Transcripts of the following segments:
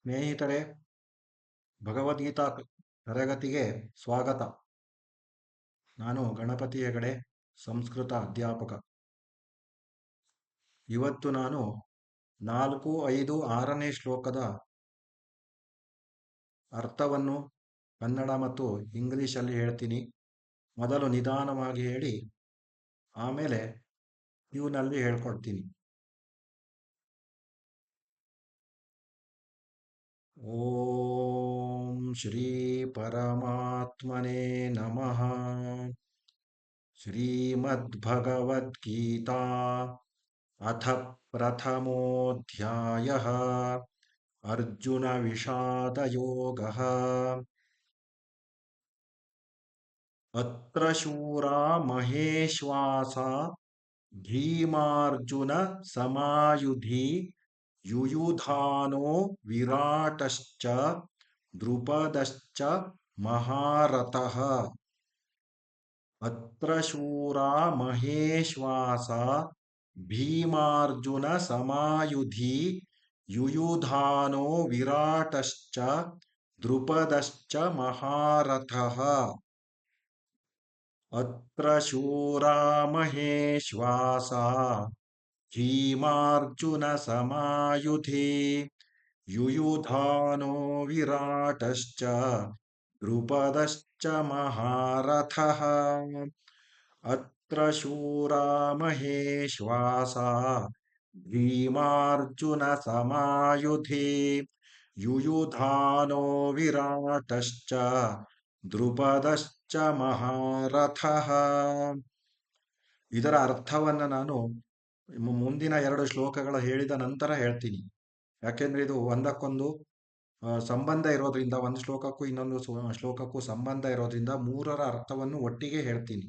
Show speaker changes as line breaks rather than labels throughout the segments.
ಸ್ನೇಹಿತರೆ, ಭಗವದ್ಗೀತಾ ತರಗತಿಗೆ ಸ್ವಾಗತ. ನಾನು ಗಣಪತಿ ಹೆಗಡೆ, ಸಂಸ್ಕೃತ ಅಧ್ಯಾಪಕ. ಇವತ್ತು ನಾನು 4, 5, 6ನೇ ಶ್ಲೋಕದ ಅರ್ಥವನ್ನು ಕನ್ನಡ ಮತ್ತು ಇಂಗ್ಲಿಷಲ್ಲಿ ಹೇಳ್ತೀನಿ. ಮೊದಲು ನಿಧಾನವಾಗಿ ಹೇಳಿ, ಆಮೇಲೆ ಟ್ಯೂನಲ್ಲಿ ಹೇಳ್ಕೊಡ್ತೀನಿ. ಓಂ ಶ್ರೀ ಪರಮಾತ್ಮನೇ ನಮಃ. ಶ್ರೀಮದ್ಭಗವದ್ಗೀತಾ ಅಥ ಪ್ರಥಮೋಧ್ಯಾಯಃ. ಅರ್ಜುನ ವಿಷಾದಯೋಗಃ. ಅತ್ರ ಶೂರಾ ಮಹೇಶ್ವಾಸಾ ಭೀಮಾರ್ಜುನ ಸಮಾಯುಧಿ ಯುಯುಧಾನೋ ವಿರಾಟಶ್ಚ ದ್ರುಪದಶ್ಚ ಮಹಾರಥಃ. ಅತ್ರ ಶೂರಾ ಮಹೇಶ್ವಾಸಾ ಭೀಮಾರ್ಜುನ ಸಮಾಯುಧಿ ಯುಯುಧಾನೋ ವಿರಾಟಶ್ಚ ದ್ರುಪದಶ್ಚ ಮಹಾರಥಃ. ಅತ್ರ ಶೂರಾ ಮಹೇಶ್ವಾಸಾ ಭೀಮಾರ್ಜುನ ಸಮಾಯುಧಿ ಯುಯುಧಾನೋ ವಿರಾಟಶ್ಚ ದ್ರುಪದಶ್ಚ ಮಹಾರಥಃ. ಅತ್ರ ಶೂರಾ ಮಹೇಶ್ವಾಸಾ ಭೀಮಾರ್ಜುನ ಸಮಾಯುಧಿ ಯುಯುಧಾನೋ ವಿರಾಟಶ್ಚ ದ್ರುಪದಶ್ಚ ಮಹಾರಥಃ. ಇದರ ಅರ್ಥವನ್ನು ನಾನು ಮುಂದಿನ 2 ಶ್ಲೋಕಗಳ ಹೇಳಿದ ನಂತರ ಹೇಳ್ತೀನಿ. ಯಾಕೆಂದ್ರೆ ಇದು ಒಂದಕ್ಕೊಂದು ಸಂಬಂಧ ಇರೋದ್ರಿಂದ, ಒಂದು ಶ್ಲೋಕಕ್ಕೂ ಇನ್ನೊಂದು ಶ್ಲೋಕಕ್ಕೂ ಸಂಬಂಧ ಇರೋದ್ರಿಂದ 3ರ ಅರ್ಥವನ್ನು ಒಟ್ಟಿಗೆ ಹೇಳ್ತೀನಿ.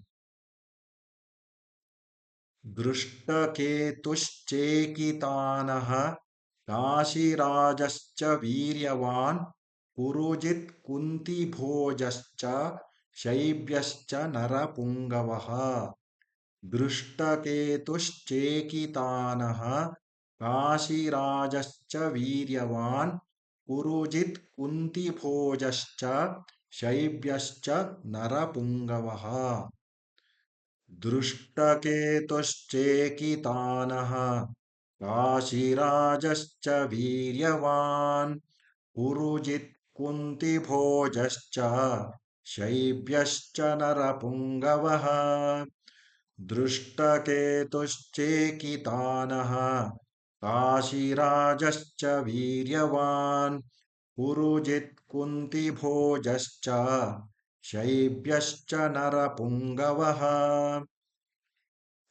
ದೃಷ್ಟಕೇತುಶ್ಚೇಕಿತಾನಃ ಕಾಶಿರಾಜಶ್ಚ ವೀರ್ಯವಾನ್ ಪುರುಜಿತ್ ಕುಂತಿಭೋಜಶ್ಚ ಶೈಬ್ಯಶ್ಚ ನರಪುಂಗವಃ. ದೃಷ್ಟಕೇತುಶ್ಚೇಕಿತಾನಃ ಕಾಶಿರಾಜಶ್ಚ ವೀರ್ಯವಾನ್ ಪುರುಜಿತ್ ಕುಂತಿಭೋಜಶ್ಚ ಶೈಬ್ಯಶ್ಚ ನರಪುಂಗವಃ. ದೃಷ್ಟಕೇತುಶ್ಚೇಕಿತಾನಃ ಕಾಶಿರಾಜಶ್ಚ ವೀರ್ಯವಾನ್ ಪುರುಜಿತ್ ಕುಂತಿಭೋಜಶ್ಚ ಶೈಬ್ಯಶ್ಚ ನರಪುಂಗವಃ. ದೃಷ್ಟಕೇತುಶ್ಚೇಕಿತಾನಃ ಕಾಶಿರಾಜಶ್ಚ ವೀರ್ಯವಾನ್ ಪುರುಜಿತ್ ಕುಂತಿಭೋಜಶ್ಚ ಶೈಬ್ಯಶ್ಚ ನರಪುಂಗವಃ.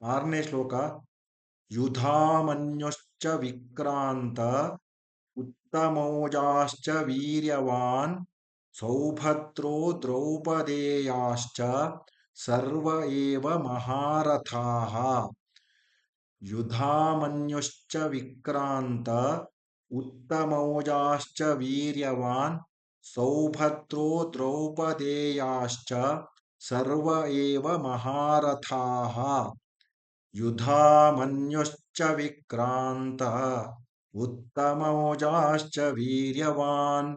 6ನೇ ಶ್ಲೋಕ. ಯುಧಾಮನ್ಯುಶ್ಚ ವಿಕ್ರಾಂತ ಉತ್ತಮೌಜಾಶ್ಚ ವೀರ್ಯವಾನ್ ಸೌಭದ್ರೋ ದ್ರೌಪದೇಯಾಶ್ಚ ಸರ್ವ ಏವ ಮಹಾರಥಾಃ. ಯುಧಾಮನ್ಯುಶ್ಚ ವಿಕ್ರಾಂತ ಉತ್ತಮೌಜಾಶ್ಚ ವೀರ್ಯವಾನ್ ಸೌಭದ್ರೋ ದ್ರೌಪದೇಯಾಶ್ಚ ಸರ್ವ ಏವ ಮಹಾರಥಾಃ. ಯುಧಾಮನ್ಯುಶ್ಚ ವಿಕ್ರಾಂತ ಉತ್ತಮೌಜಾಶ್ಚ ವೀರ್ಯವಾನ್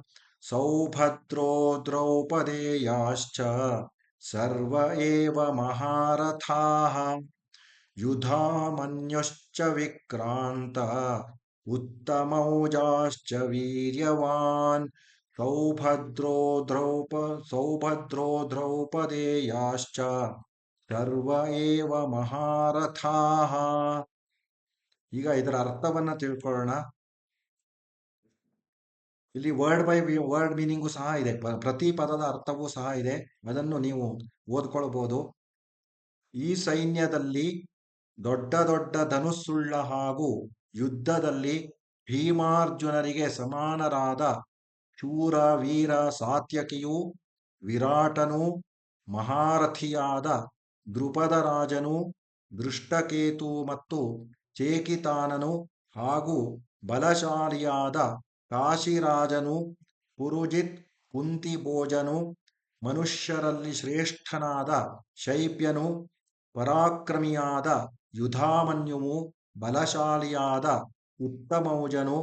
ಸೌಭದ್ರೋ ದ್ರೌಪದೇಯಾಶ್ಚ ಸರ್ವ ಏವ ಮಹಾರಥಾಃ. ಯುಧಾಮನ್ಯುಶ್ಚ ವಿಕ್ರಾಂತ ಉತ್ತಮೌಜಾಶ್ಚ ವೀರ್ಯವಾನ್ ಸೌಭದ್ರೋ ದ್ರೌಪದೇಯಾಶ್ಚ ಸರ್ವ ಏವ ಮಹಾರಥಾಃ. ಈಗ ಇದರ ಅರ್ಥವನ್ನ ತಿಳ್ಕೊಳ್ಳೋಣ. ಇಲ್ಲಿ ವರ್ಡ್ ಬೈ ವರ್ಡ್ ಮೀನಿಂಗು ಸಹ ಇದೆ, ಪ್ರತಿ ಪದದ ಅರ್ಥವೂ ಸಹ ಇದೆ. ಅದನ್ನು ನೀವು ಓದ್ಕೊಳ್ಬಹುದು. ಈ ಸೈನ್ಯದಲ್ಲಿ ದೊಡ್ಡ ದೊಡ್ಡ ಧನುಸ್ಸುಳ್ಳ ಹಾಗೂ ಯುದ್ಧದಲ್ಲಿ ಭೀಮಾರ್ಜುನರಿಗೆ ಸಮಾನರಾದ ಶೂರ ವೀರ ಸಾತ್ಯಕಿಯೂ ವಿರಾಟನೂ ಮಹಾರಥಿಯಾದ ದ್ರುಪದ ರಾಜನು ದೃಷ್ಟಕೇತು ಮತ್ತು ಚೇಕಿತಾನನು ಹಾಗೂ ಬಲಶಾಲಿಯಾದ ಕಾಶಿರಾಜನು ಪುರುಜಿತ್ ಕುಂತಿಭೋಜನು ಮನುಷ್ಯರಲ್ಲಿ ಶ್ರೇಷ್ಠನಾದ ಶೈಬ್ಯನು ಪರಾಕ್ರಮಿಯಾದ ಯುಧಾಮನ್ಯುವು ಬಲಶಾಲಿಯಾದ ಉತ್ತಮೌಜನು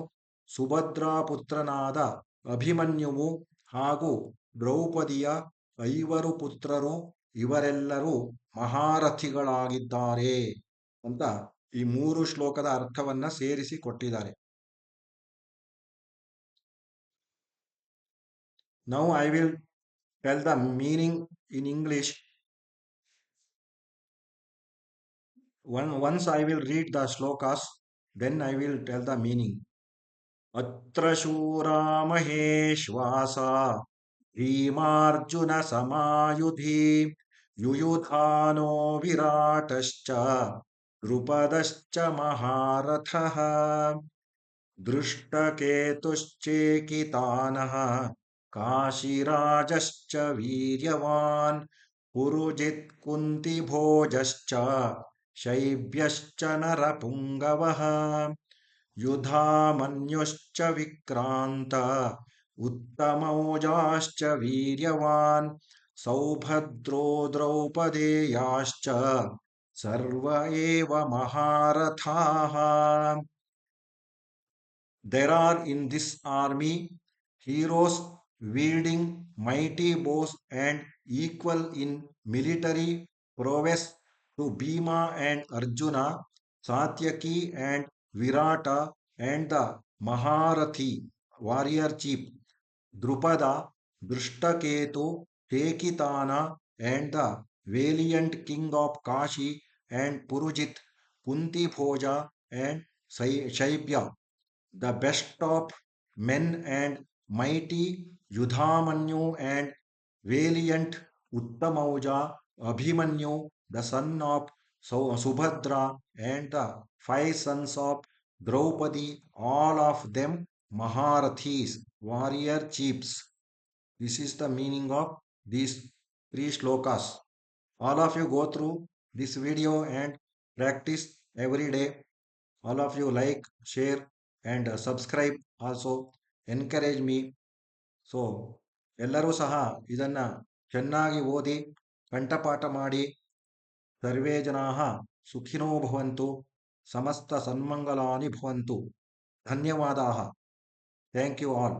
ಸುಭದ್ರಾ ಪುತ್ರನಾದ ಅಭಿಮನ್ಯುವು ಹಾಗೂ ದ್ರೌಪದಿಯ 5 ಪುತ್ರರು ಇವರೆಲ್ಲರೂ ಮಹಾರಥಿಗಳಾಗಿದ್ದಾರೆ ಅಂತ ಈ 3 ಶ್ಲೋಕದ ಅರ್ಥವನ್ನ ಸೇರಿಸಿ ಕೊಟ್ಟಿದ್ದಾರೆ. Now I will tell the meaning in English. Once I will read the shlokas, then I will tell the meaning. अत्र शूरा महेश्वासा भीमार्जुन समायुधि युयुधानो विराटश्च द्रुपदश्च महारथः दृष्टकेतुश्चेकितानः काशीराजश्च वीर्यवान् पुरुजित् कुन्तिभोजश्च शैब्यश्च नरपुङ्गवः युधामन्युश्च विक्रान्त उत्तमौजाश्च वीर्यवान् सौभद्रो द्रौपदेयाश्च सर्व एव महारथाः. There are in this army heroes wielding mighty bows and equal in military prowess to Bhima and Arjuna, Satyaki and Virata, and the Maharathi warrior chief Drupada, Drishtaketu, Tekitana, and the valiant king of Kashi and Purujit, Kunti Bhoja, and Shaibya, the best of men and mighty Yudhamanyu and valiant Uttamauja, Abhimanyu, the son of Subhadra, and the 5 sons of Draupadi, all of them Maharathis, warrior chiefs. This is the meaning of these 3 shlokas. All of you go through this video and practice every day. All of you like, share, and subscribe also. Encourage me. So ಎಲ್ಲರೂ ಸಹ ಇದನ್ನ ಚೆನ್ನಾಗಿ ಓದಿ ಕಂಠಪಾಠ ಮಾಡಿ ಸರ್ವೇ ಜನಾಃ ಸುಖಿನೋ ಭವಂತು ಸಮಸ್ತ ಸನ್ಮಂಗಲಾನಿ ಭವಂತು. ಧನ್ಯವಾದಾः. Thank you all.